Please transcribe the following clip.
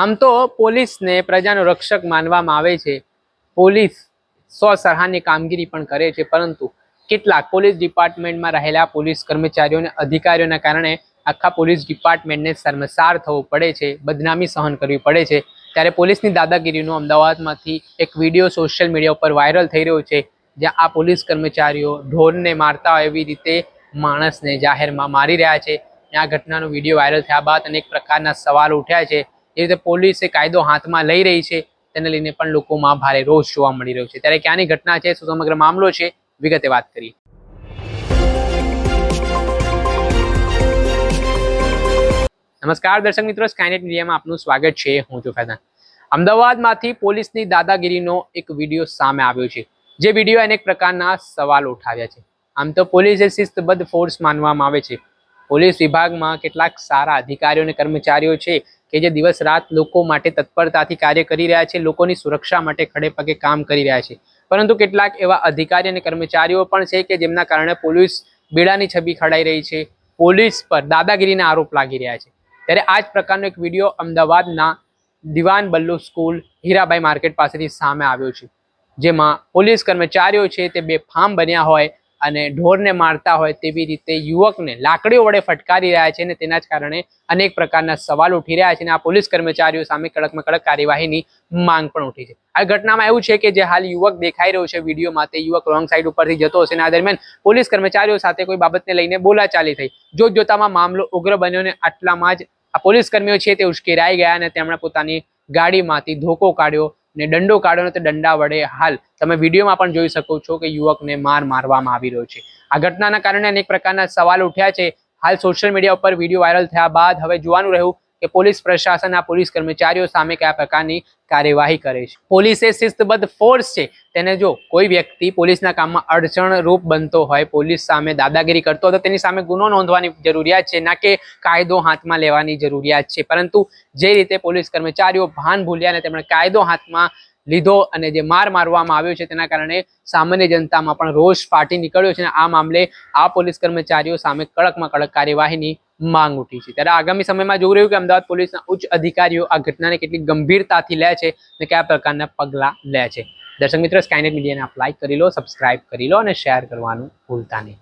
આમ તો પોલીસને પ્રજાનો રક્ષક માનવામાં આવે છે. પોલીસ સરાહનીય કામગીરી પણ કરે છે, પરંતુ કેટલાક પોલીસ ડિપાર્ટમેન્ટમાં રહેલા પોલીસ કર્મચારીઓ અને અધિકારીઓના કારણે આખા પોલીસ ડિપાર્ટમેન્ટને શર્મસાર થવું પડે છે, બદનામી સહન કરવી પડે છે. ત્યારે પોલીસની દાદાગીરીનો અમદાવાદમાંથી એક વિડીયો સોશિયલ મીડિયા ઉપર વાયરલ થઈ રહ્યો છે, જ્યાં આ પોલીસ કર્મચારીઓ ઢોરને મારતા હોય એવી રીતે માણસને જાહેરમાં મારી રહ્યા છે. આ ઘટનાનો વિડીયો વાયરલ થયા બાદ અનેક પ્રકારના સવાલ ઉઠ્યા છે. એ રીતે પોલીસે કાયદો હાથમાં લઈ રહી છે, તેને લઈને પણ લોકોમાં ભારે રોષ જોવા મળી રહ્યો છે. ત્યારે ક્યાંની ઘટના છે, શું સમગ્ર મામલો છે, વિગતે વાત કરીએ. નમસ્કાર દર્શક મિત્રો, સ્કાયનેટ મીડિયામાં આપનું સ્વાગત છે. હું છું ફૈઝાન. અમદાવાદમાંથી પોલીસની દાદાગીરીનો એક વિડીયો સામે આવ્યો છે, જે વિડીયો અનેક પ્રકારના સવાલ ઉઠાવ્યા છે. આમ તો પોલીસ એ શિસ્તબદ્ધ ફોર્સ માનવામાં આવે છે. પોલીસ વિભાગમાં કેટલાક સારા અધિકારીઓ અને કર્મચારીઓ છે કે જે દિવસ રાત લોકો માટે તત્પરતાથી કાર્ય કરી રહ્યા છે, લોકોની સુરક્ષા માટે ખડે પગે કામ કરી રહ્યા છે. પરંતુ કેટલાક એવા અધિકારી અને કર્મચારીઓ પણ છે કે જેમના કારણે પોલીસ બેડાની છબી ખડાઈ રહી છે, પોલીસ પર દાદાગીરીના આરોપ લાગી રહ્યા છે. ત્યારે આ જ પ્રકારનો એક વિડીયો અમદાવાદના દિવાન બલ્લુ સ્કૂલ હીરાબાઈ માર્કેટ પાસેથી સામે આવ્યો છે, જેમાં પોલીસ કર્મચારીઓ છે તે બેફામ બન્યા હોય અને ઢોરને મારતા હોય તેવી રીતે યુવકને લાકડીઓ વડે ફટકારી રહ્યા છે, અને તેના જ કારણે અનેક પ્રકારના સવાલ ઉઠી રહ્યા છે. અને આ પોલીસ કર્મચારીઓ સામે કડકમાં કડક કાર્યવાહીની માંગ પણ ઉઠી છે. આ ઘટનામાં એવું છે કે જે હાલ યુવક દેખાઈ રહ્યો છે વિડીયોમાં, તે યુવક રોંગ સાઈડ ઉપરથી જતો હશે અને આ દરમિયાન પોલીસ કર્મચારીઓ સાથે કોઈ બાબતને લઈને બોલાચાલી થઈ. જોતજોતામાં મામલો ઉગ્ર બન્યો અને આટલામાં જ આ પોલીસ કર્મીઓ છે તે ઉશ્કેરાઈ ગયા અને તેમણે પોતાની ગાડીમાંથી ધોકો કાઢ્યો ને દંડો કાઢ્યો અને તે દંડા વડે હાલ તમે વિડીયોમાં પણ જોઈ શકો છો કે યુવકને મારવામાં આવી રહ્યો છે. આ ઘટનાના કારણે અનેક પ્રકારના સવાલ ઉઠ્યા છે. હાલ સોશિયલ મીડિયા ઉપર વિડીયો વાયરલ થયા બાદ હવે જોવાનું રહ્યું કે પોલીસ પ્રશાસન આ પોલીસ કર્મચારીઓ સામે કયા પ્રકારની કાર્યવાહી કરે છે. પોલીસ એ શિસ્તબદ્ધ ફોર્સ છે, તેને જો કોઈ વ્યક્તિ પોલીસના કામમાં અડચણરૂપ બનતો હોય, પોલીસ સામે દાદાગીરી કરતો હોય, તો તેની સામે ગુનો નોંધવાની જરૂરિયાત છે, ના કે કાયદો હાથમાં લેવાની જરૂરિયાત છે. પરંતુ જે રીતે પોલીસ કર્મચારીઓ ભાન ભૂલ્યા અને તેમણે કાયદો હાથમાં લીધો અને જે મારવામાં આવ્યો છે, તેના કારણે સામાન્ય જનતામાં પણ રોષ ફાટી નીકળ્યો છે. અને આ મામલે આ પોલીસ કર્મચારીઓ સામે કડકમાં કડક કાર્યવાહીની માંગ ઉઠી છે. ત્યારે આગામી સમયમાં જોવું રહ્યું કે અમદાવાદ પોલીસના ઉચ્ચ અધિકારીઓ આ ઘટનાને કેટલી ગંભીરતાથી લે છે અને કયા પ્રકારના પગલાં લે છે. દર્શક મિત્રો, સ્કાયનેટ મીડિયાને આપ લાઈક કરી લો, સબસ્ક્રાઇબ કરી લો અને શેર કરવાનું ભૂલતા નહીં.